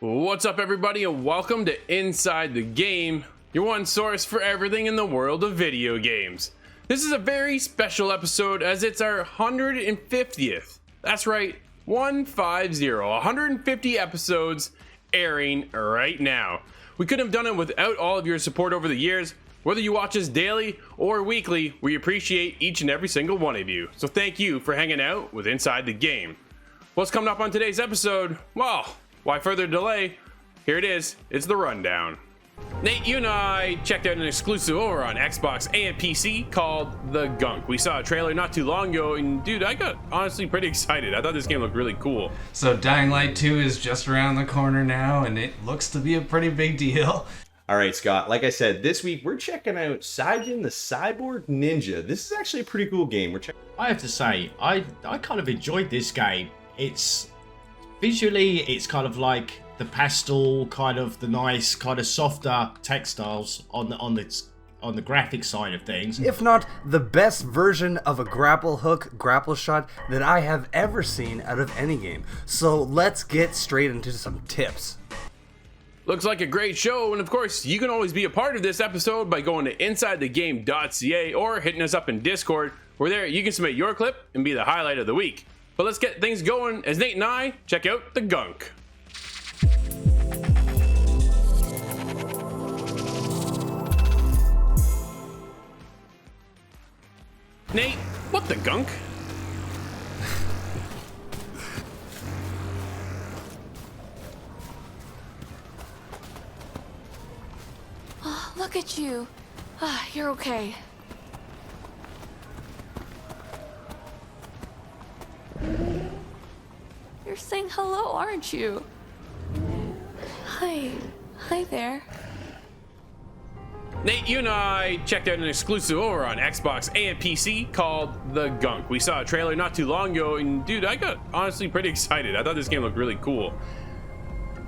What's up, everybody, and welcome to Inside the Game, your one source for everything in the world of video games. This is a very special episode as it's our 150th. That's right, 150 episodes airing right now. We couldn't have done it without all of your support over the years. Whether you watch us daily or weekly, we appreciate each and every single one of you. So thank you for hanging out with Inside the Game. What's coming up on today's episode? Well, why further delay? Here it is. It's the rundown. Nate, you and I checked out an exclusive over on Xbox and PC called The Gunk. We saw a trailer not too long ago, and dude, I got honestly pretty excited. I thought this game looked really cool. So Dying Light 2 is just around the corner now, and it looks to be a pretty big deal. All right, Scott, like I said, this week we're checking out Cyjin the Cyborg Ninja. This is actually a pretty cool game. I have to say, I kind of enjoyed this game. It's visually, it's kind of like the pastel, kind of the nice, kind of softer textiles on the graphic side of things. If not the best version of a grapple hook, grapple shot that I have ever seen out of any game. So let's get straight into some tips. Looks like a great show, and of course, you can always be a part of this episode by going to InsideTheGame.ca or hitting us up in Discord, where there you can submit your clip and be the highlight of the week. But let's get things going as Nate and I check out The Gunk. Nate, what the gunk? Oh, look at you. You're okay. You're saying hello, aren't you? Hi. Hi there. Nate, you and I checked out an exclusive over on Xbox and PC called The Gunk. We saw a trailer not too long ago, and dude, I got honestly pretty excited. I thought this game looked really cool.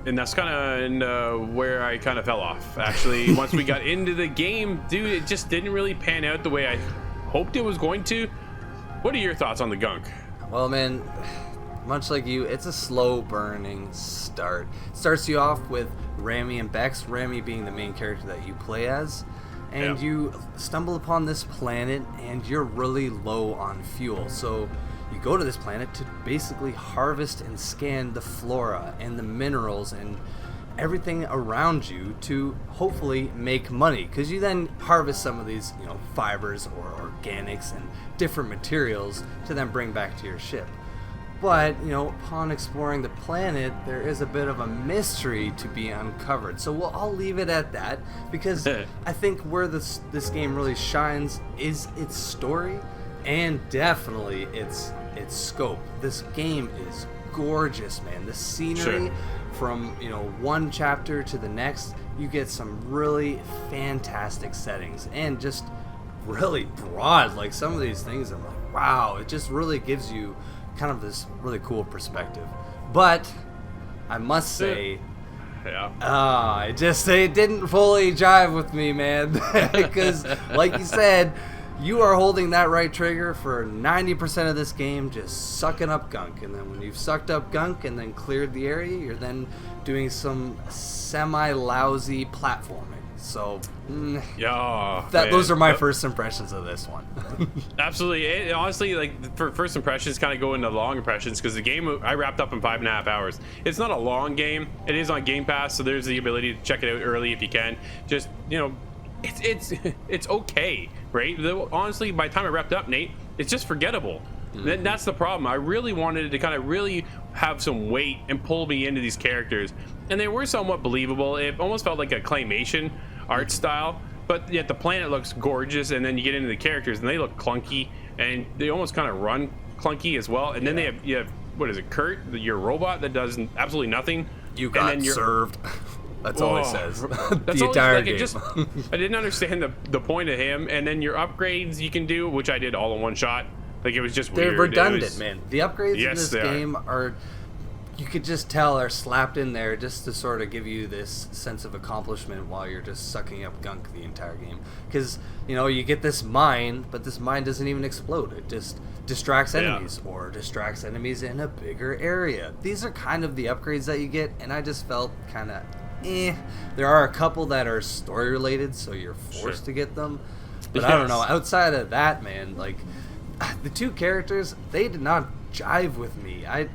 And that's kind of where I kind of fell off, actually. Once we got into the game, dude, it just didn't really pan out the way I hoped it was going to. What are your thoughts on The Gunk? Well, man, much like you, it's a slow burning start. It starts you off with Rami and Bex, Rami being the main character that you play as, and you stumble upon this planet and you're really low on fuel. So you go to this planet to basically harvest and scan the flora and the minerals and everything around you to hopefully make money, because you then harvest some of these, fibers or organics and different materials to then bring back to your ship. But, upon exploring the planet, there is a bit of a mystery to be uncovered. So I'll leave it at that, because I think where this game really shines is its story and definitely its scope. This game is gorgeous, man. The scenery from, one chapter to the next, you get some really fantastic settings and just really broad. Like, some of these things, I'm like, wow, it just really gives you kind of this really cool perspective. But I must say, it didn't fully jive with me, man. Because like you said, you are holding that right trigger for 90% of this game, just sucking up gunk. And then when you've sucked up gunk and then cleared the area, you're then doing some semi-lousy platforming. So, those are my first impressions of this one. Absolutely. Honestly, like, for first impressions, kind of go into long impressions, because the game I wrapped up in 5.5 hours. It's not a long game. It is on Game Pass, so there's the ability to check it out early if you can. Just, it's okay, right? Honestly, by the time I wrapped up, Nate, it's just forgettable. That's the problem. I really wanted it to kind of really have some weight and pull me into these characters, and they were somewhat believable. It almost felt like a claymation art style, but yet the planet looks gorgeous, and then you get into the characters and they look clunky, and they almost kind of run clunky as well. And then you have what is it, Kurt, your robot that does absolutely nothing. You got served. That's all he says. That's the entire game. I didn't understand the point of him. And then your upgrades you can do, which I did all in one shot. Like, it was just weird. They're redundant, man. The upgrades in this game are you could just tell are slapped in there just to sort of give you this sense of accomplishment while you're just sucking up gunk the entire game. Because, you know, you get this mine, but this mine doesn't even explode. It just distracts enemies or distracts enemies in a bigger area. These are kind of the upgrades that you get, and I just felt kind of There are a couple that are story related, so you're forced to get them. But I don't know, outside of that, man, like, the two characters, they did not jive with me. I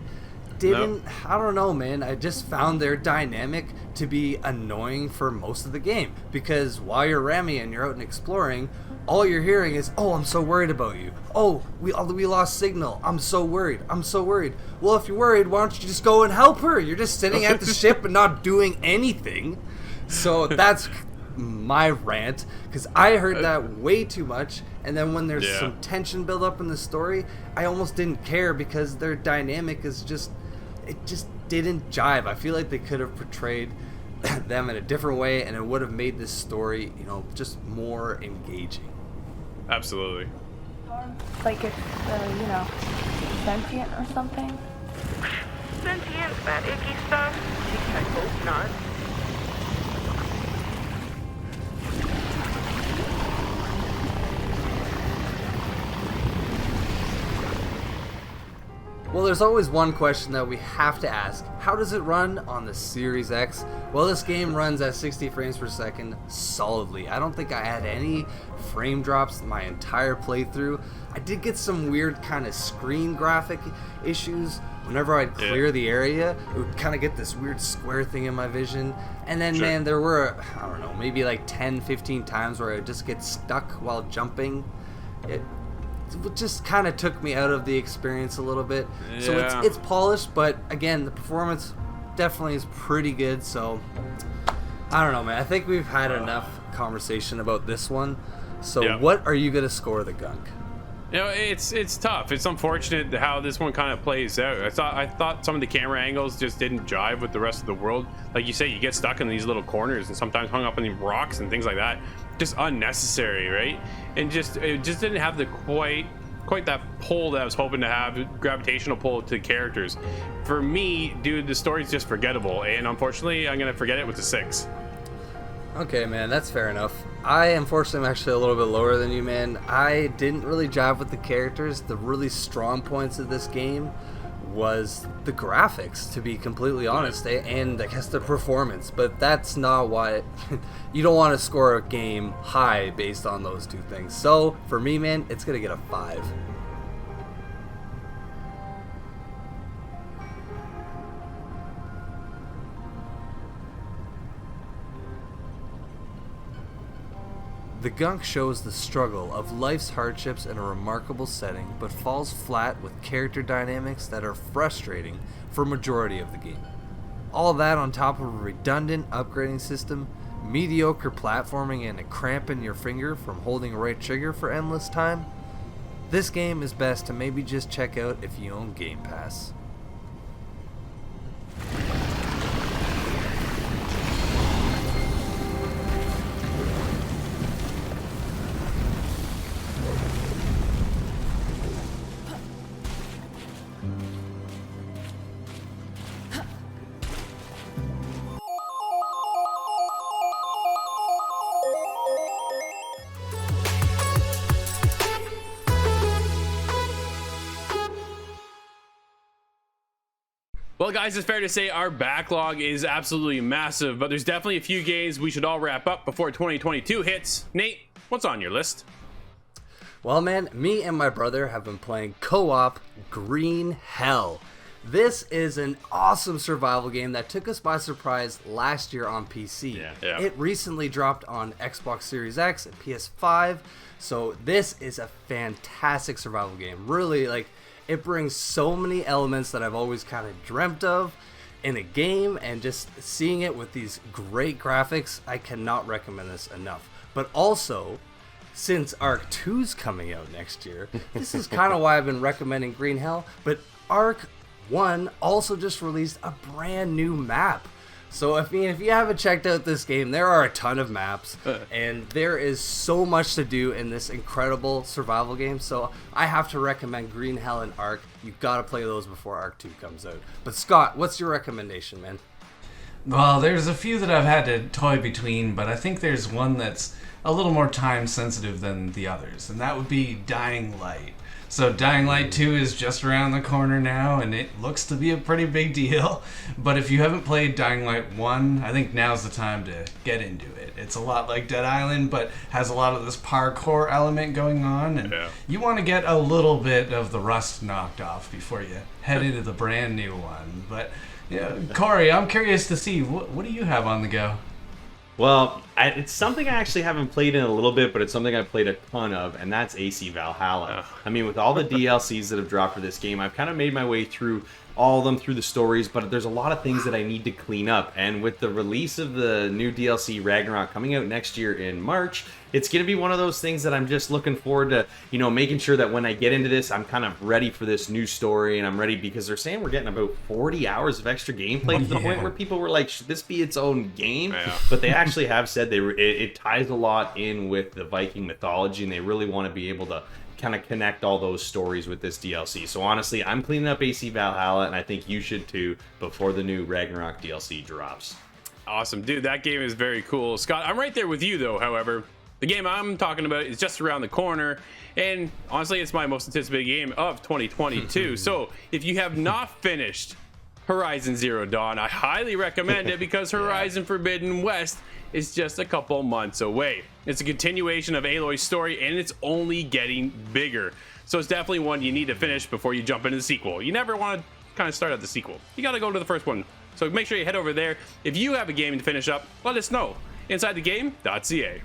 don't know, man. I just found their dynamic to be annoying for most of the game, because while you're Rami and you're out and exploring, all you're hearing is, "Oh, I'm so worried about you. Oh, we lost signal. I'm so worried. I'm so worried." Well, if you're worried, why don't you just go and help her? You're just sitting at the ship and not doing anything. So that's my rant, because I heard that way too much, and then when there's some tension build up in the story, I almost didn't care, because their dynamic is just didn't jive. I feel like they could have portrayed them in a different way, and it would have made this story, you know, just more engaging. Absolutely. Like it's, you know, sentient or something? Sentient, that icky stuff? I hope not. Well, there's always one question that we have to ask. How does it run on the Series X? Well, this game runs at 60 frames per second solidly. I don't think I had any frame drops my entire playthrough. I did get some weird kind of screen graphic issues. Whenever I'd clear the area, it would kind of get this weird square thing in my vision. And then, man, there were, I don't know, maybe like 10, 15 times where I would just get stuck while jumping. It just kind of took me out of the experience a little bit. So it's polished, but again, the performance definitely is pretty good. So I don't know, man. I think we've had enough conversation about this one. So what are you gonna score the Gunk? You know, it's tough. It's unfortunate how this one kind of plays out. I thought some of the camera angles just didn't jive with the rest of the world. Like you say, you get stuck in these little corners and sometimes hung up on these rocks and things like that. Just unnecessary, right? And it just didn't have the quite that pull that I was hoping to have, gravitational pull to the characters. For me, dude, the story's just forgettable, and unfortunately, I'm gonna forget it with a 6. Okay, man, that's fair enough. I, unfortunately, am actually a little bit lower than you, man. I didn't really jive with the characters. The really strong points of this game was the graphics, to be completely honest, and I guess the performance. But that's not why you don't want to score a game high based on those two things. So, for me, man, it's going to get a 5. The Gunk shows the struggle of life's hardships in a remarkable setting, but falls flat with character dynamics that are frustrating for majority of the game. All that on top of a redundant upgrading system, mediocre platforming, and a cramp in your finger from holding right trigger for endless time. This game is best to maybe just check out if you own Game Pass. Well, guys, it's fair to say our backlog is absolutely massive, but there's definitely a few games we should all wrap up before 2022 hits. Nate, what's on your list? Well, man, me and my brother have been playing co-op Green Hell. This is an awesome survival game that took us by surprise last year on PC. Yeah. It recently dropped on Xbox Series X and PS5, so this is a fantastic survival game. Really, like, it brings so many elements that I've always kind of dreamt of in a game, and just seeing it with these great graphics, I cannot recommend this enough. But also, since Arc 2's coming out next year, this is kind of why I've been recommending Green Hell, but Arc 1 also just released a brand new map. So if you haven't checked out this game, there are a ton of maps, and there is so much to do in this incredible survival game. So I have to recommend Green Hell and Ark. You've got to play those before Ark 2 comes out. But Scott, what's your recommendation, man? Well, there's a few that I've had to toy between, but I think there's one that's a little more time sensitive than the others, and that would be Dying Light. So Dying Light 2 is just around the corner now, and it looks to be a pretty big deal. But if you haven't played Dying Light 1, I think now's the time to get into it. It's a lot like Dead Island, but has a lot of this parkour element going on, and you want to get a little bit of the rust knocked off before you head into the brand new one. But yeah, Cory, I'm curious to see, what do you have on the go? Well, it's something I actually haven't played in a little bit, but it's something I've played a ton of, and that's AC Valhalla. I mean, with all the DLCs that have dropped for this game, I've kind of made my way through all of them through the stories, but there's a lot of things that I need to clean up. And with the release of the new DLC Ragnarok coming out next year in March, it's going to be one of those things that I'm just looking forward to, you know, making sure that when I get into this, I'm kind of ready for this new story, and I'm ready because they're saying we're getting about 40 hours of extra gameplay to the point where people were like, should this be its own game? But they actually have said it ties a lot in with the Viking mythology, and they really want to be able to kind of connect all those stories with this DLC. So honestly, I'm cleaning up AC Valhalla, and I think you should too before the new Ragnarok DLC drops. Awesome, dude. That game is very cool. Scott, I'm right there with you though. However, the game I'm talking about is just around the corner, and honestly, it's my most anticipated game of 2022. So if you have not finished Horizon Zero Dawn, I highly recommend it because Horizon Forbidden West is just a couple months away. It's a continuation of Aloy's story, and it's only getting bigger. So it's definitely one you need to finish before you jump into the sequel. You never want to kind of start at the sequel. You got to go to the first one. So make sure you head over there. If you have a game to finish up, let us know. InsideTheGame.ca.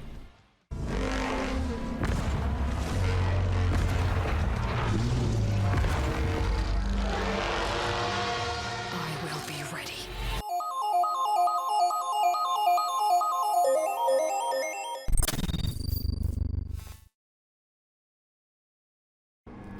I will be ready.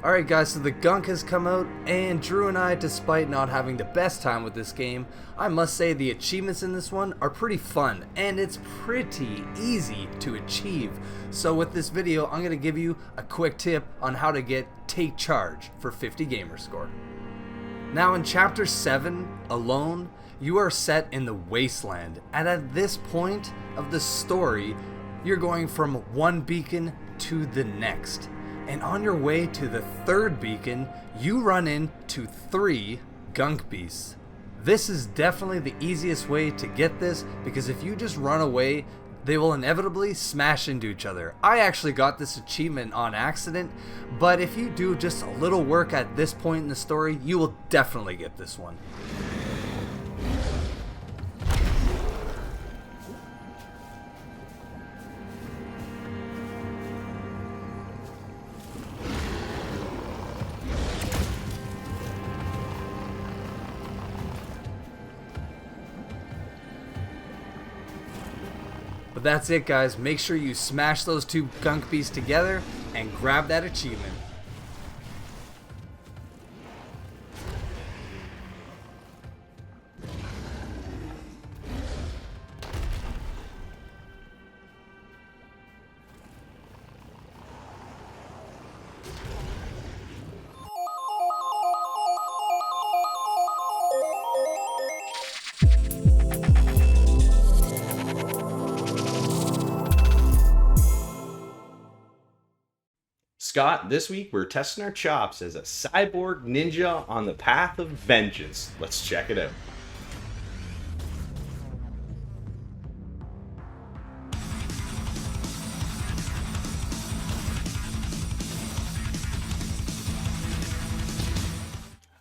Alright guys, so the Gunk has come out, and Drew and I, despite not having the best time with this game, I must say the achievements in this one are pretty fun, and it's pretty easy to achieve. So with this video, I'm going to give you a quick tip on how to get Take Charge for 50 gamer score. Now in Chapter 7 alone, you are set in the Wasteland, and at this point of the story, you're going from one beacon to the next. And on your way to the third beacon, you run into 3 Gunk beasts. This is definitely the easiest way to get this, because if you just run away, they will inevitably smash into each other. I actually got this achievement on accident, but if you do just a little work at this point in the story, you will definitely get this one. But that's it guys, make sure you smash those 2 Gunk beasts together and grab that achievement. Scott, this week we're testing our chops as a cyborg ninja on the path of vengeance. Let's check it out.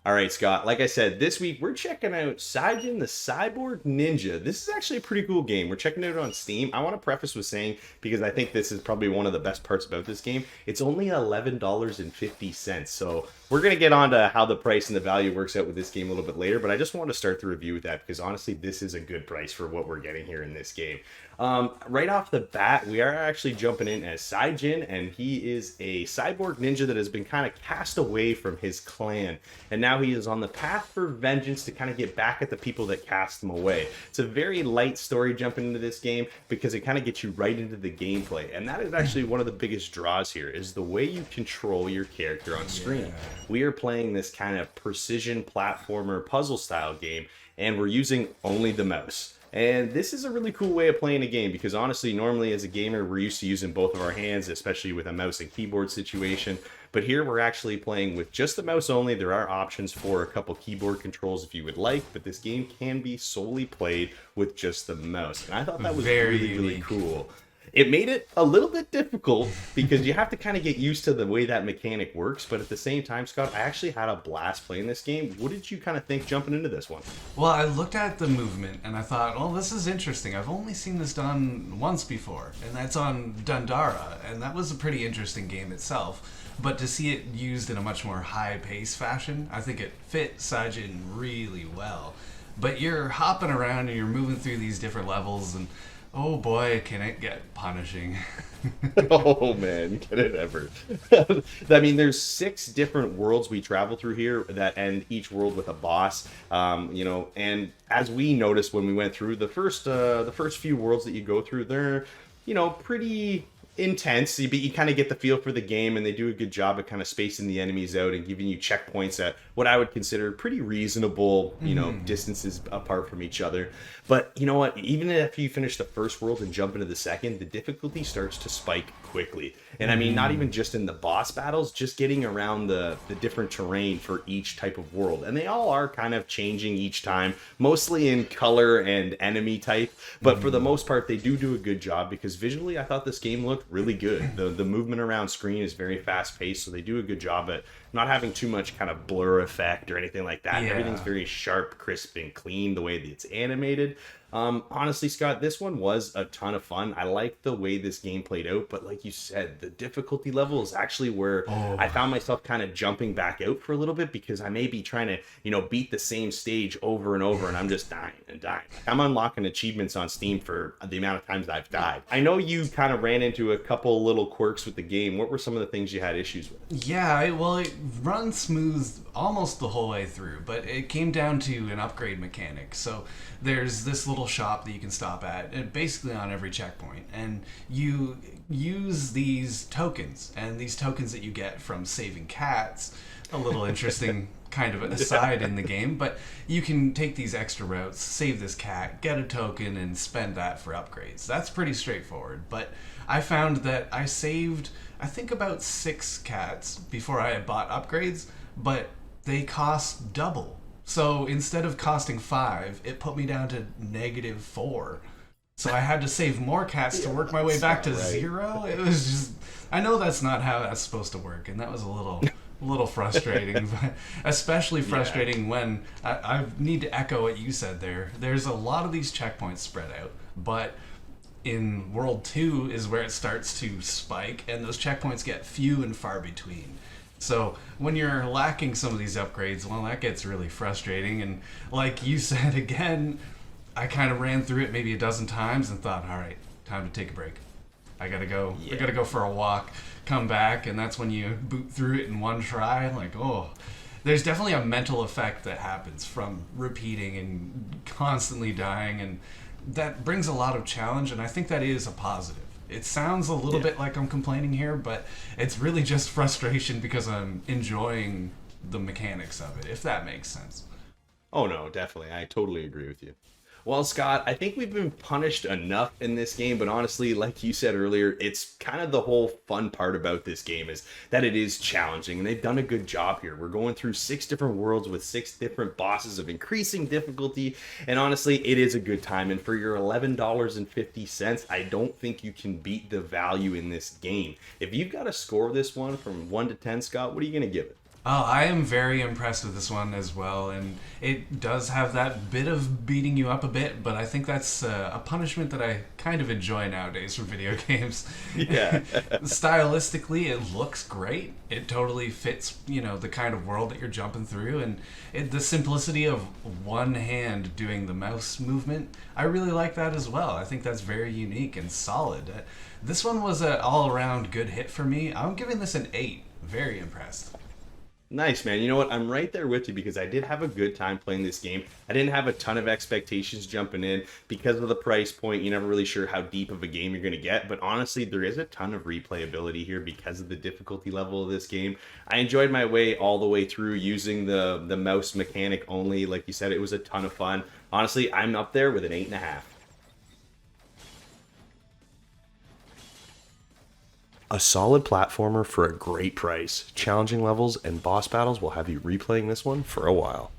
All right, Scott, like I said, this week we're checking out Cyjin the Cyborg Ninja. This is actually a pretty cool game. We're checking it out on Steam. I want to preface with saying, because I think this is probably one of the best parts about this game, it's only $11.50. So we're going to get on to how the price and the value works out with this game a little bit later, but I just want to start the review with that because honestly, this is a good price for what we're getting here in this game. Right off the bat, we are actually jumping in as Seijin, and he is a cyborg ninja that has been kind of cast away from his clan, and now now he is on the path for vengeance to kind of get back at the people that cast him away. It's a very light story jumping into this game because it kind of gets you right into the gameplay, and that is actually one of the biggest draws here, is the way you control your character on screen. We are playing this kind of precision platformer puzzle style game, and we're using only the mouse. And this is a really cool way of playing a game, because honestly, normally as a gamer, we're used to using both of our hands, especially with a mouse and keyboard situation. But here we're actually playing with just the mouse only. There are options for a couple keyboard controls if you would like, but this game can be solely played with just the mouse. And I thought that was really cool. It made it a little bit difficult because you have to kind of get used to the way that mechanic works. But at the same time, Scott, I actually had a blast playing this game. What did you kind of think jumping into this one? Well, I looked at the movement and I thought, well, this is interesting. I've only seen this done once before, and that's on Dundara. And that was a pretty interesting game itself. But to see it used in a much more high-paced fashion, I think it fit Seijin really well. But you're hopping around and you're moving through these different levels, and oh boy, can it get punishing. Oh man, can it ever. I mean, there's 6 different worlds we travel through here that end each world with a boss. And as we noticed when we went through the first few worlds that you go through, they're, pretty intense, but you kind of get the feel for the game, and they do a good job of kind of spacing the enemies out and giving you checkpoints at what I would consider pretty reasonable, distances apart from each other. But you know what? Even if you finish the first world and jump into the second, the difficulty starts to spike quickly. And I mean, not even just in the boss battles, just getting around the different terrain for each type of world. And they all are kind of changing each time, mostly in color and enemy type. But for the most part, they do a good job, because visually, I thought this game looked really good. The movement around screen is very fast paced, so they do a good job at not having too much kind of blur effect or anything like that. Yeah. Everything's very sharp, crisp, and clean the way that it's animated. Honestly, Scott, this one was a ton of fun. I liked the way this game played out, but like you said, the difficulty level is actually where I found myself kind of jumping back out for a little bit, because I may be trying to, beat the same stage over and over, and I'm just dying and dying. I'm unlocking achievements on Steam for the amount of times I've died. I know you kind of ran into a couple little quirks with the game. What were some of the things you had issues with? Yeah, it runs smooth almost the whole way through, but it came down to an upgrade mechanic. So there's this little shop that you can stop at, and basically on every checkpoint, and you use these tokens, and these tokens that you get from saving cats, a little interesting kind of an aside in the game, but you can take these extra routes, save this cat, get a token, and spend that for upgrades. That's pretty straightforward, but I found that I saved, I think, about 6 cats before I had bought upgrades, but they cost double. So instead of costing 5, it put me down to -4. So I had to save more cats to work my way back to 0. It was just, I know that's not how that's supposed to work, and that was a little frustrating, but especially frustrating when I need to echo what you said there. There's a lot of these checkpoints spread out, but in World 2 is where it starts to spike, and those checkpoints get few and far between. So when you're lacking some of these upgrades, well, that gets really frustrating. And like you said, again, I kind of ran through it maybe a dozen times and thought, all right, time to take a break. I gotta go. I gotta go for a walk, come back, and that's when you boot through it in one try. Like, there's definitely a mental effect that happens from repeating and constantly dying, and that brings a lot of challenge, and I think that is a positive. It sounds a little bit like I'm complaining here, but it's really just frustration because I'm enjoying the mechanics of it, if that makes sense. Oh no, definitely. I totally agree with you. Well, Scott, I think we've been punished enough in this game, but honestly, like you said earlier, it's kind of the whole fun part about this game is that it is challenging, and they've done a good job here. We're going through 6 different worlds with 6 different bosses of increasing difficulty, and honestly, it is a good time. And for your $11.50, I don't think you can beat the value in this game. If you've got to score this one from 1 to 10, Scott, what are you going to give it? Oh, I am very impressed with this one as well, and it does have that bit of beating you up a bit, but I think that's a punishment that I kind of enjoy nowadays for video games. Yeah. Stylistically, it looks great. It totally fits, the kind of world that you're jumping through, and the simplicity of one hand doing the mouse movement, I really like that as well. I think that's very unique and solid. This one was an all-around good hit for me. I'm giving this an 8. Very impressed. Nice, man. You know what? I'm right there with you because I did have a good time playing this game. I didn't have a ton of expectations jumping in because of the price point. You're never really sure how deep of a game you're going to get. But honestly, there is a ton of replayability here because of the difficulty level of this game. I enjoyed my way all the way through using the mouse mechanic only. Like you said, it was a ton of fun. Honestly, I'm up there with an 8.5. A solid platformer for a great price. Challenging levels and boss battles will have you replaying this one for a while.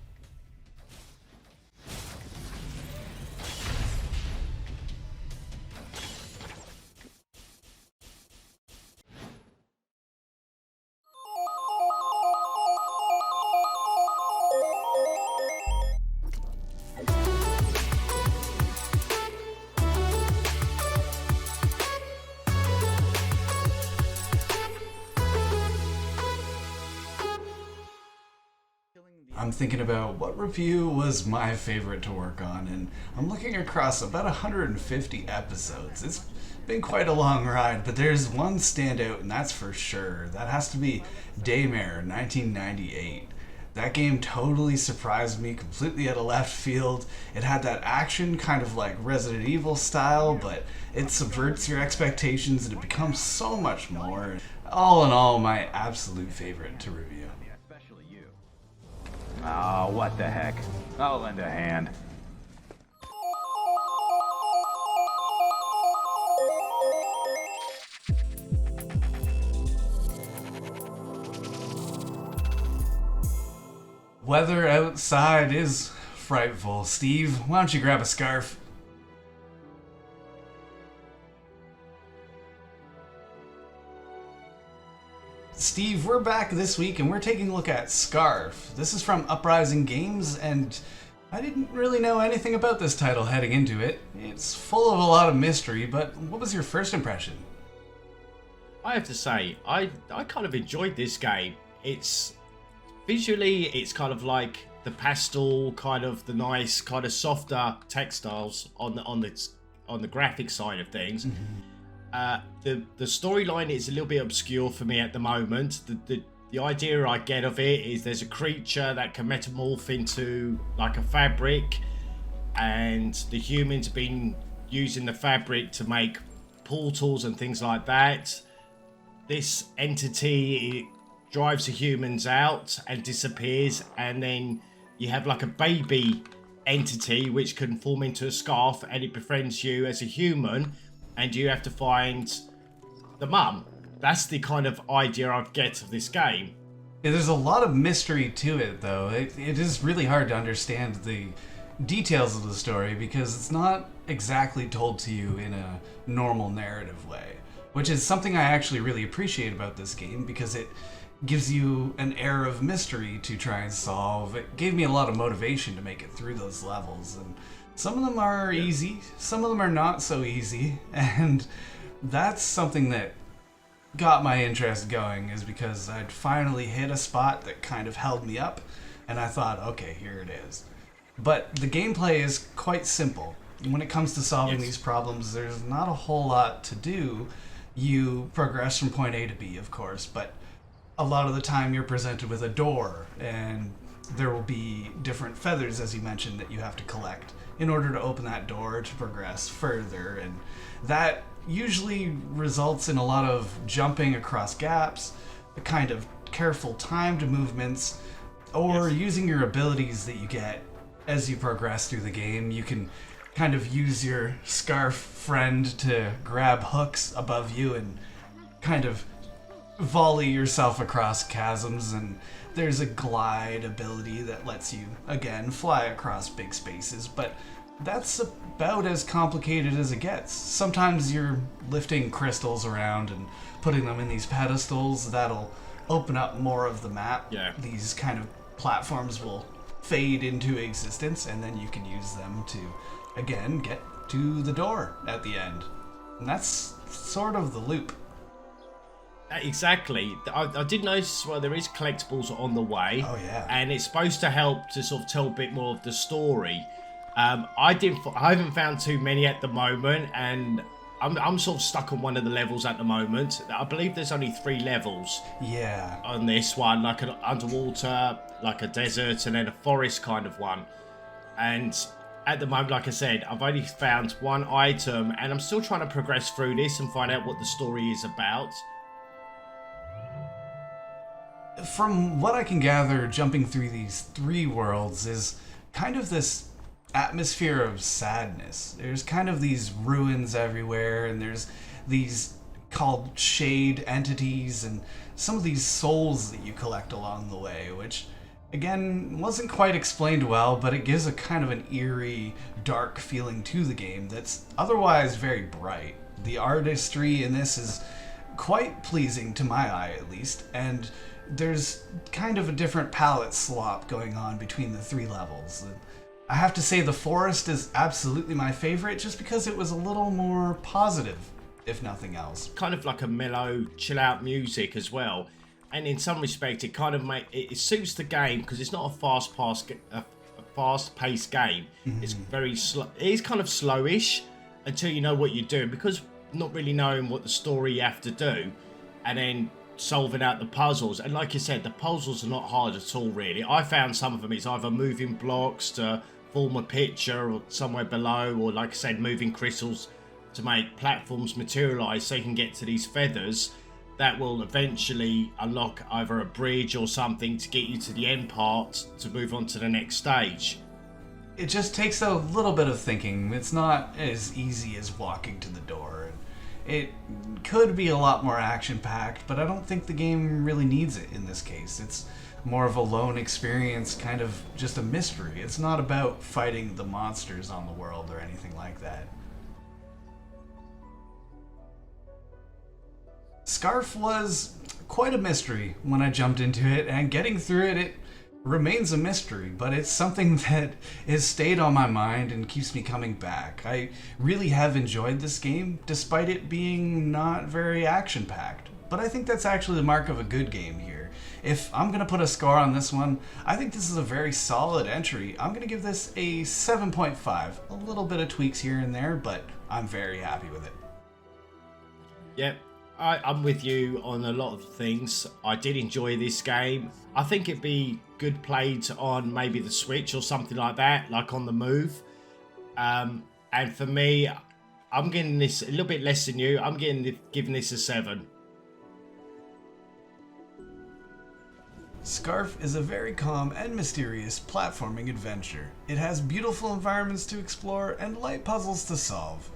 I'm thinking about what review was my favorite to work on, and I'm looking across about 150 episodes. It's been quite a long ride, but there's one standout, and that's for sure. That has to be Daymare, 1998. That game totally surprised me completely out of left field. It had that action, kind of like Resident Evil style, but it subverts your expectations and it becomes so much more. All in all, my absolute favorite to review. Oh, what the heck. I'll lend a hand. Weather outside is frightful. Steve, why don't you grab a scarf? Steve, we're back this week and we're taking a look at Scarf. This is from Uprising Games, and I didn't really know anything about this title heading into it. It's full of a lot of mystery, but what was your first impression? I have to say, I kind of enjoyed this game. It's visually, it's kind of like the pastel, kind of the nice, kind of softer textiles on the graphic side of things. The storyline is a little bit obscure for me at the moment. The idea I get of it is there's a creature that can metamorph into like a fabric, and the humans have been using the fabric to make portals and things like that. This entity drives the humans out and disappears, and then you have like a baby entity which can form into a scarf, and it befriends you as a human, and you have to find the mum. That's the kind of idea I get of this game. Yeah, there's a lot of mystery to it, though. It is really hard to understand the details of the story because it's not exactly told to you in a normal narrative way, which is something I actually really appreciate about this game because it gives you an air of mystery to try and solve. It gave me a lot of motivation to make it through those levels, and some of them are easy, some of them are not so easy, and that's something that got my interest going, is because I'd finally hit a spot that kind of held me up, and I thought, okay, here it is. But the gameplay is quite simple. When it comes to solving these problems, there's not a whole lot to do. You progress from point A to B, of course, but a lot of the time you're presented with a door, and there will be different feathers, as you mentioned, that you have to collect in order to open that door to progress further, and that usually results in a lot of jumping across gaps, a kind of careful timed movements, or using your abilities that you get as you progress through the game. You can kind of use your scarf friend to grab hooks above you and kind of volley yourself across chasms, and there's a glide ability that lets you, again, fly across big spaces, but that's about as complicated as it gets. Sometimes you're lifting crystals around and putting them in these pedestals that'll open up more of the map. Yeah. These kind of platforms will fade into existence, and then you can use them to, again, get to the door at the end. And that's sort of the loop. Exactly. I did notice, well, there is collectibles on the way. Oh, yeah. And it's supposed to help to sort of tell a bit more of the story. I haven't found too many at the moment, and I'm sort of stuck on one of the levels at the moment. I believe there's only 3 levels. Yeah. On this one, like an underwater, like a desert, and then a forest kind of one. And at the moment, like I said, I've only found 1 item, and I'm still trying to progress through this and find out what the story is about. From what I can gather, jumping through these 3 worlds is kind of this atmosphere of sadness. There's kind of these ruins everywhere, and there's these called shade entities, and some of these souls that you collect along the way, which again wasn't quite explained well, but it gives a kind of an eerie, dark feeling to the game that's otherwise very bright. The artistry in this is quite pleasing to my eye, at least, and there's kind of a different palette slop going on between the 3 levels. I have to say the forest is absolutely my favorite, just because it was a little more positive, if nothing else. Kind of like a mellow, chill out music as well. And in some respect, it kind of it suits the game, because it's not a fast-paced game. Mm-hmm. It's very slow. It is kind of slowish until you know what you're doing, because not really knowing what the story you have to do, and then solving out the puzzles. And like you said, the puzzles are not hard at all, really. I found some of them, it's either moving blocks to form a picture or somewhere below, or like I said, moving crystals to make platforms materialize so you can get to these feathers that will eventually unlock either a bridge or something to get you to the end part to move on to the next stage. It just takes a little bit of thinking. It's not as easy as walking to the door. It could be a lot more action-packed, but I don't think the game really needs it in this case. It's more of a lone experience, kind of just a mystery. It's not about fighting the monsters on the world or anything like that. Scarf was quite a mystery when I jumped into it, and getting through it remains a mystery, but it's something that has stayed on my mind and keeps me coming back. I really have enjoyed this game, despite it being not very action-packed. But I think that's actually the mark of a good game here. If I'm going to put a score on this one, I think this is a very solid entry. I'm going to give this a 7.5. A little bit of tweaks here and there, but I'm very happy with it. Yep. I'm with you on a lot of things. I did enjoy this game. I think it'd be good played on maybe the Switch or something like that, like on the move. And for me, I'm getting this a little bit less than you. I'm giving this a 7. Scarf is a very calm and mysterious platforming adventure. It has beautiful environments to explore and light puzzles to solve.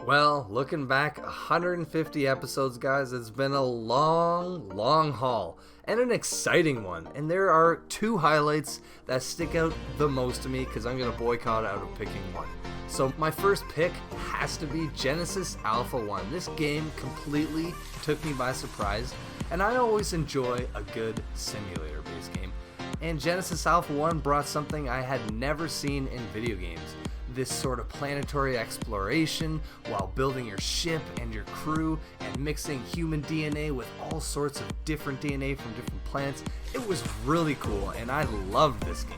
Well, looking back, 150 episodes, guys, it's been a long haul, and an exciting one. And there are 2 highlights that stick out the most to me, because I'm going to boycott out of picking one. So my first pick has to be Genesis Alpha 1. This game completely took me by surprise, and I always enjoy a good simulator-based game. And Genesis Alpha 1 brought something I had never seen in video games. This sort of planetary exploration while building your ship and your crew and mixing human DNA with all sorts of different DNA from different planets. It was really cool, and I loved this game.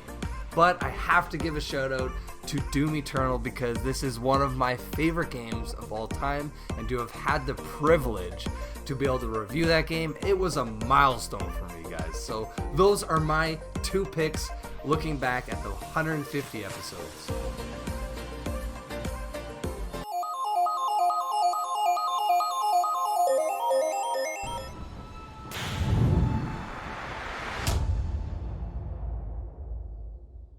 But I have to give a shout out to Doom Eternal, because this is one of my favorite games of all time, and to have had the privilege to be able to review that game, it was a milestone for me, guys. So those are my 2 picks looking back at the 150 episodes.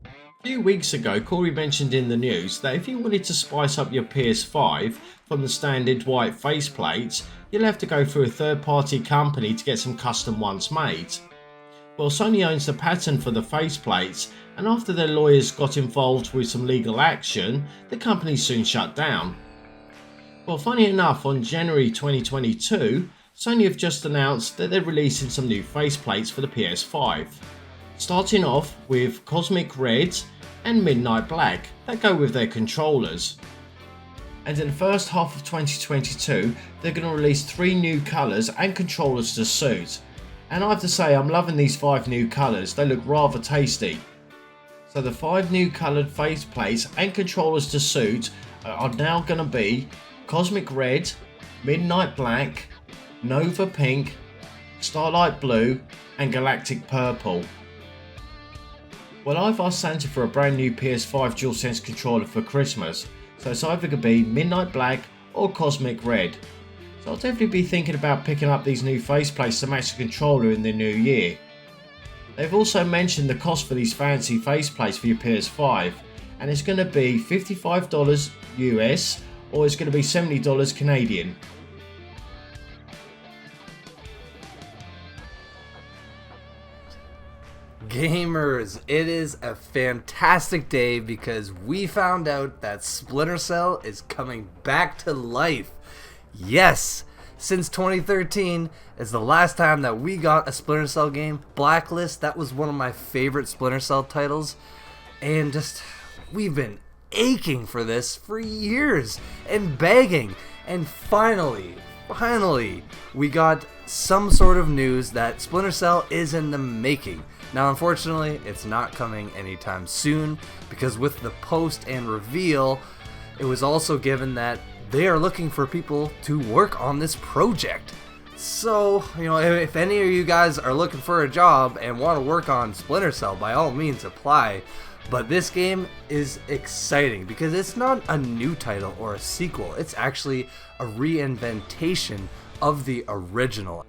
A few weeks ago, Cory mentioned in the news that if you wanted to spice up your PS5 from the standard white faceplates, you'll have to go through a third-party company to get some custom ones made. Well, Sony owns the patent for the faceplates, and after their lawyers got involved with some legal action, the company soon shut down. Well, funny enough, on January 2022, Sony have just announced that they're releasing some new faceplates for the PS5. Starting off with Cosmic Red and Midnight Black that go with their controllers. And in the first half of 2022, they're going to release 3 new colours and controllers to suit. And I have to say, I'm loving these 5 new colours, they look rather tasty. So the 5 new coloured faceplates and controllers to suit are now going to be Cosmic Red, Midnight Black, Nova Pink, Starlight Blue and Galactic Purple. Well, I've asked Santa for a brand new PS5 DualSense controller for Christmas, so it's either going to be Midnight Black or Cosmic Red. So I'll definitely be thinking about picking up these new faceplates to match the controller in the new year. They've also mentioned the cost for these fancy faceplates for your PS5, and it's going to be $55 US or it's going to be $70 Canadian. Gamers, it is a fantastic day because we found out that Splinter Cell is coming back to life. Yes, since 2013 is the last time that we got a Splinter Cell game. Blacklist, that was one of my favorite Splinter Cell titles. And just, we've been aching for this for years and begging. And finally, we got some sort of news that Splinter Cell is in the making. Now, unfortunately, it's not coming anytime soon because with the post and reveal, it was also given that they are looking for people to work on this project. So, if any of you guys are looking for a job and want to work on Splinter Cell, by all means apply. But this game is exciting because it's not a new title or a sequel. It's actually a reinventation of the original.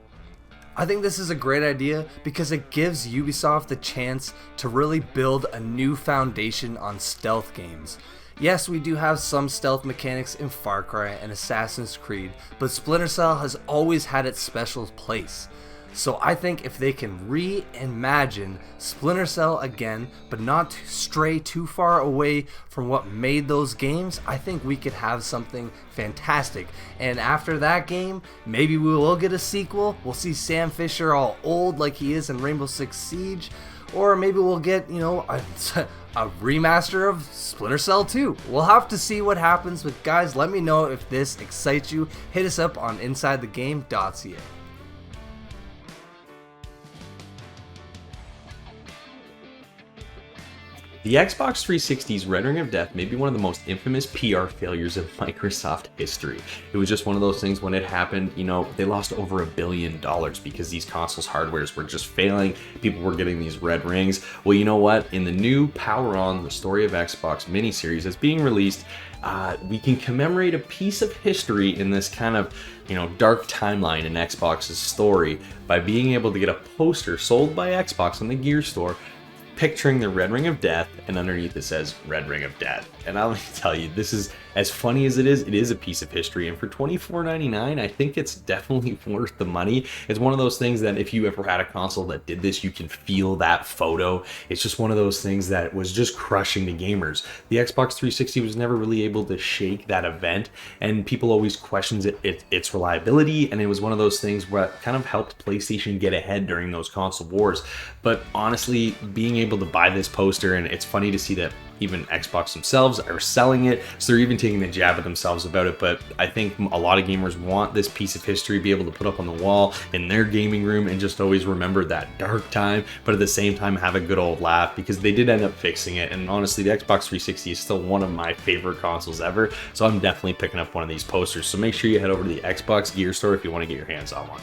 I think this is a great idea because it gives Ubisoft the chance to really build a new foundation on stealth games. Yes, we do have some stealth mechanics in Far Cry and Assassin's Creed, but Splinter Cell has always had its special place. So I think if they can reimagine Splinter Cell again, but not stray too far away from what made those games, I think we could have something fantastic. And after that game, maybe we will get a sequel. We'll see Sam Fisher all old like he is in Rainbow Six Siege. Or maybe we'll get, a remaster of Splinter Cell 2. We'll have to see what happens, but guys, let me know if this excites you. Hit us up on InsideTheGame.ca. The Xbox 360's Red Ring of Death may be one of the most infamous PR failures of Microsoft history. It was just one of those things when it happened, they lost over $1 billion because these consoles' hardwares were just failing. People were getting these red rings. Well, you know what? In the new Power On, the Story of Xbox miniseries that's being released, we can commemorate a piece of history in this kind of, dark timeline in Xbox's story by being able to get a poster sold by Xbox on the Gear Store picturing the Red Ring of Death, and underneath it says Red Ring of Death. And I'll tell you, this is, as funny as it is a piece of history, and for $24.99, I think it's definitely worth the money. It's one of those things that if you ever had a console that did this, you can feel that photo. It's just one of those things that was just crushing the gamers. The Xbox 360 was never really able to shake that event, and people always questions its reliability, and it was one of those things where it kind of helped PlayStation get ahead during those console wars. But honestly, being able to buy this poster, and it's funny to see that even Xbox themselves are selling it, so they're even taking the jab at themselves about it. But I think a lot of gamers want this piece of history to be able to put up on the wall in their gaming room and just always remember that dark time, but at the same time have a good old laugh, because they did end up fixing it. And honestly, the Xbox 360 is still one of my favorite consoles ever, so I'm definitely picking up one of these posters. So make sure you head over to the Xbox Gear Store if you want to get your hands on one.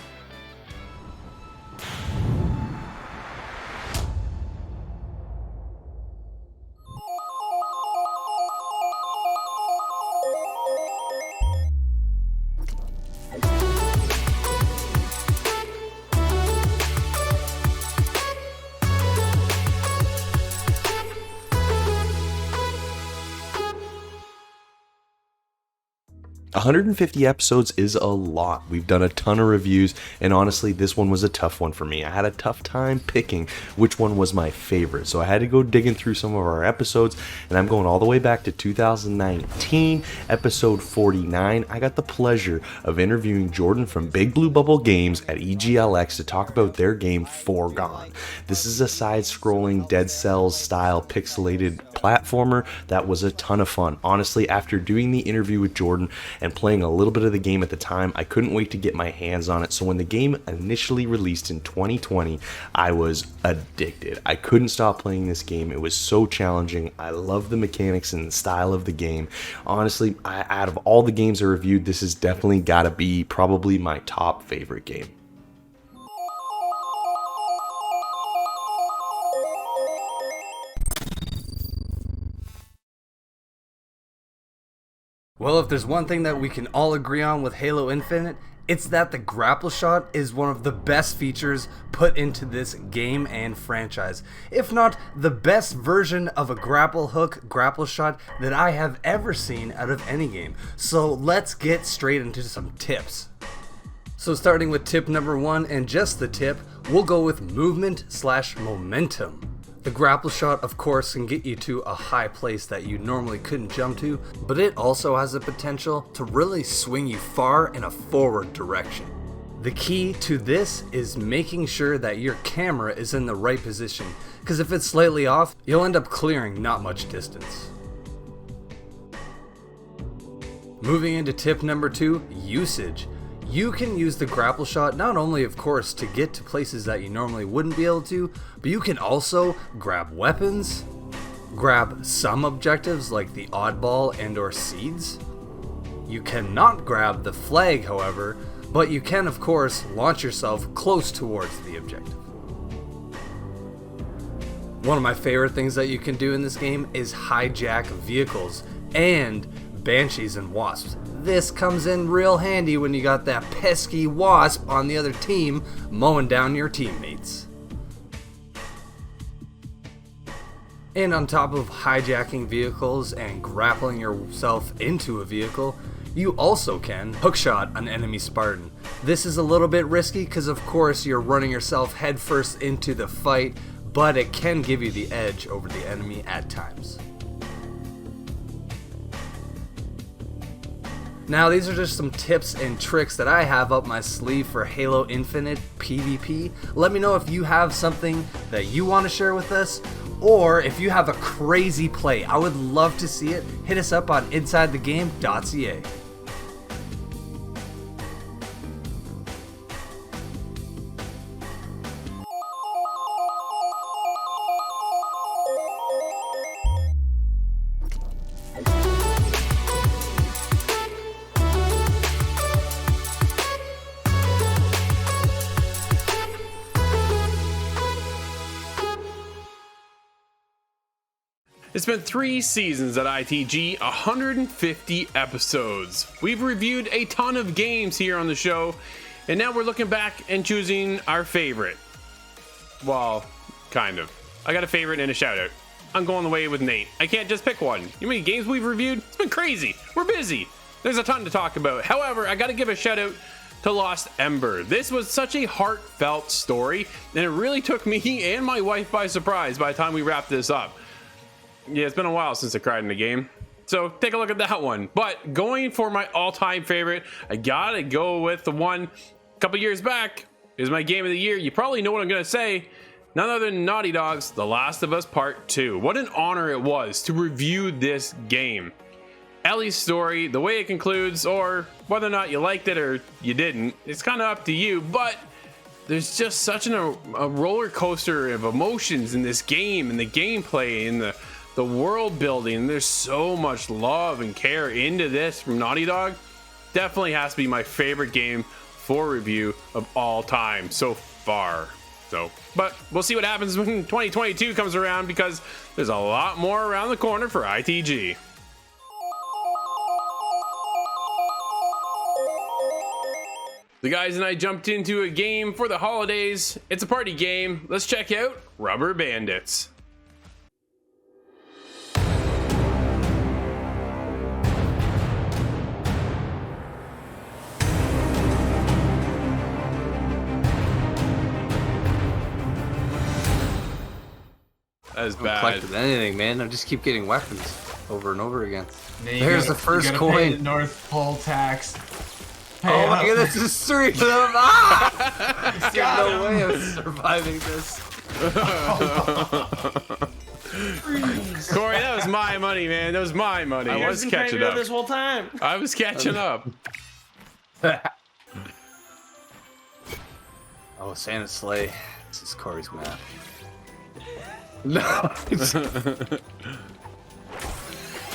150 episodes is a lot. We've done a ton of reviews, and honestly, this one was a tough one for me. I had a tough time picking which one was my favorite, so I had to go digging through some of our episodes, and I'm going all the way back to 2019, episode 49. I got the pleasure of interviewing Jordan from Big Blue Bubble Games at EGLX to talk about their game Foregone. This is a side-scrolling Dead Cells style pixelated platformer that was a ton of fun. Honestly, after doing the interview with Jordan and playing a little bit of the game at the time, I couldn't wait to get my hands on it. So when the game initially released in 2020, I was addicted. I couldn't stop playing this game. It was so challenging. I love the mechanics and the style of the game. Honestly, out of all the games I reviewed, this has definitely got to be probably my top favorite game. Well, if there's one thing that we can all agree on with Halo Infinite, it's that the grapple shot is one of the best features put into this game and franchise. If not the best version of a grapple hook grapple shot that I have ever seen out of any game. So let's get straight into some tips. So starting with tip number 1, and just the tip, we'll go with movement/momentum. The grapple shot, of course, can get you to a high place that you normally couldn't jump to, but it also has the potential to really swing you far in a forward direction. The key to this is making sure that your camera is in the right position, because if it's slightly off, you'll end up clearing not much distance. Moving into tip number 2, usage. You can use the grapple shot not only, of course, to get to places that you normally wouldn't be able to, but you can also grab weapons, grab some objectives like the oddball and or seeds. You cannot grab the flag, however, but you can, of course, launch yourself close towards the objective. One of my favorite things that you can do in this game is hijack vehicles and banshees and wasps. This comes in real handy when you got that pesky wasp on the other team mowing down your teammates. And on top of hijacking vehicles and grappling yourself into a vehicle, you also can hookshot an enemy Spartan. This is a little bit risky because of course you're running yourself headfirst into the fight, but it can give you the edge over the enemy at times. Now these are just some tips and tricks that I have up my sleeve for Halo Infinite PvP. Let me know if you have something that you want to share with us, or if you have a crazy play. I would love to see it. Hit us up on insidethegame.ca. It's been 3 seasons at ITG, 150 episodes. We've reviewed a ton of games here on the show, and now we're looking back and choosing our favorite. Well, kind of. I got a favorite and a shout out. I'm going the way with Nate. I can't just pick one. You know how many games we've reviewed? It's been crazy. We're busy. There's a ton to talk about. However, I gotta give a shout out to Lost Ember. This was such a heartfelt story, and it really took me and my wife by surprise by the time we wrapped this up. Yeah, it's been a while since I cried in a game, so take a look at that one. But going for my all-time favorite, I gotta go with the one a couple years back. Is my game of the year. You probably know what I'm gonna say. None other than Naughty Dog's The Last of Us Part 2. What an honor it was to review this game. Ellie's story, the way it concludes, or whether or not you liked it or you didn't, it's kind of up to you, but there's just such a roller coaster of emotions in this game, and the gameplay, and the world building. There's so much love and care into this from Naughty Dog. Definitely has to be my favorite game for review of all time so far. But we'll see what happens when 2022 comes around, because there's a lot more around the corner for ITG. The guys and I jumped into a game for the holidays. It's a party game. Let's check out Rubber Bandits. That's I haven't bad. collected anything, man. I just keep getting weapons over and over again. Now you There's gotta- the first you gotta pay the coin. North Pole tax. Oh my up. goodness, there's 3 of them! Ah! There's no way I'm surviving this. Corey, that was my money, man. That was my money. I was catching up this whole time. I was catching up. Oh, Santa's sleigh. This is Corey's map. No. We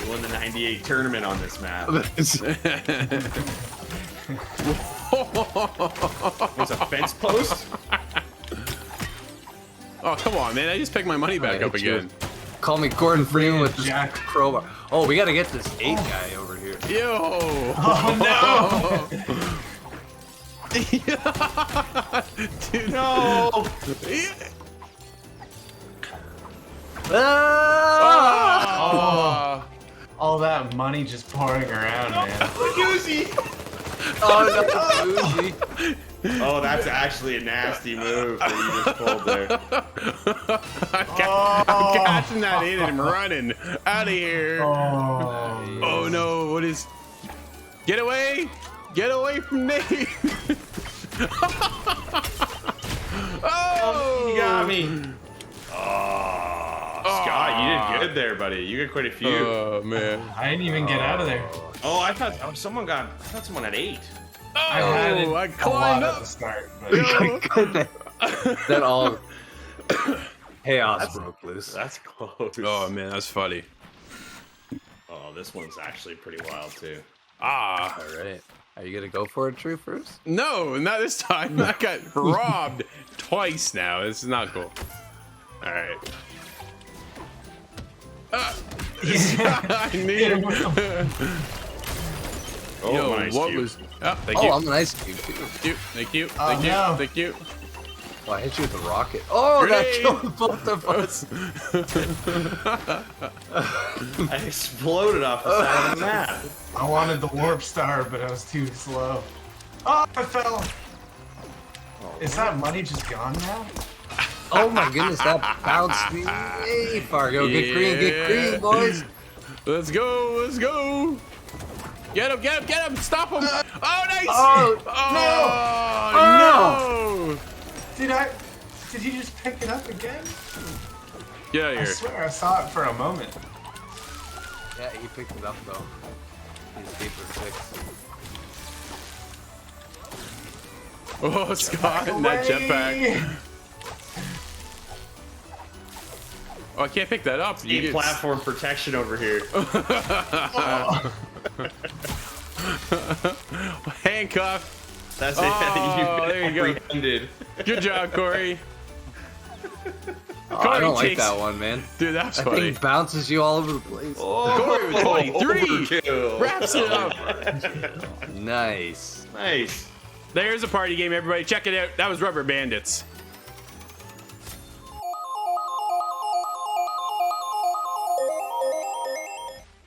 won the '98 tournament on this map. There's a fence post. Oh, come on, man. I just picked my money back up hit you. again. Call me Gordon Freeman with this Jack. crowbar. Oh, we gotta get this 8 guy over here. Yo! Oh no! Dude, No. Ah! All that money just pouring around, man. Oh, no, Uzi. Oh, that's actually a nasty move that you just pulled there. I'm catching that in and I'm running out of here. Oh. Oh no, what is... Get away! Get away from Nate! Oh! You got me. Oh, Scott, you did good there, buddy. You got quite a few. Oh man. I didn't even get out of there. Oh, I thought someone had 8. I had it I a lot climbed at up. the start, but That all chaos broke loose. That's close. Oh man, that's funny. Oh, this one's actually pretty wild too. Ah. All right. Are you gonna go for it, True, first? No, not this time. I got robbed twice now. This is not cool. All right. I need it. Oh, Yo, nice what cube. was... Oh, thank Oh, you. I'm an ice cube too. Thank you. Thank you. Oh, Thank you. no. Thank you. Oh, I hit you with a rocket. Oh, that Grenade! killed both of us. I exploded off the side of the map. I wanted the warp star, but I was too slow. Oh, I fell. Is that money just gone now? Oh my goodness, that bounced me way far. Go, get Yeah. green, boys. Let's go. Let's go. Get him. Get him. Get him. Stop him. Oh, nice. Oh, Oh, no. Did you just pick it up again? Get out of I here. swear I saw it for a moment. Yeah, he picked it up though. He's deeper 6. Oh, Scott and that jetpack. Oh, I can't pick that up. You Need get... platform protection over here. Handcuff. That's Oh, it. there you go. Apprehended. Good job, Corey. Oh, I don't like takes- that one, man. Dude, that's That funny. thing bounces you all over the place. Corey with 23. Overkill. Wraps it up. Nice. Nice. There's a party game, everybody. Check it out. That was Rubber Bandits.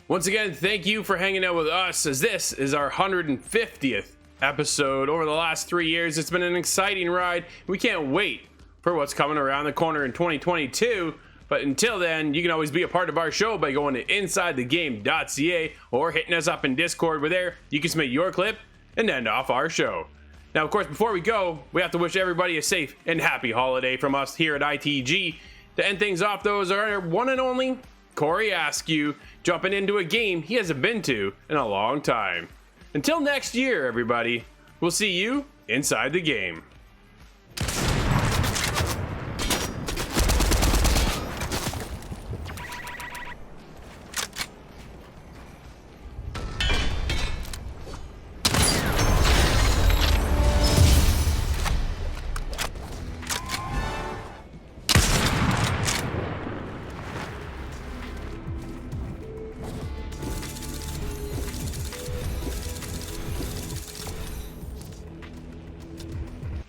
Once again, thank you for hanging out with us, as this is our 150th episode. Over the last 3 years, it's been an exciting ride. We can't wait for what's coming around the corner in 2022. But until then, you can always be a part of our show by going to insidethegame.ca or hitting us up in Discord, where there you can submit your clip and end off our show. Now, of course, before we go, we have to wish everybody a safe and happy holiday from us here at ITG. To end things off, though, is our one and only Cory Askew, jumping into a game he hasn't been to in a long time. Until next year, everybody, we'll see you inside the game.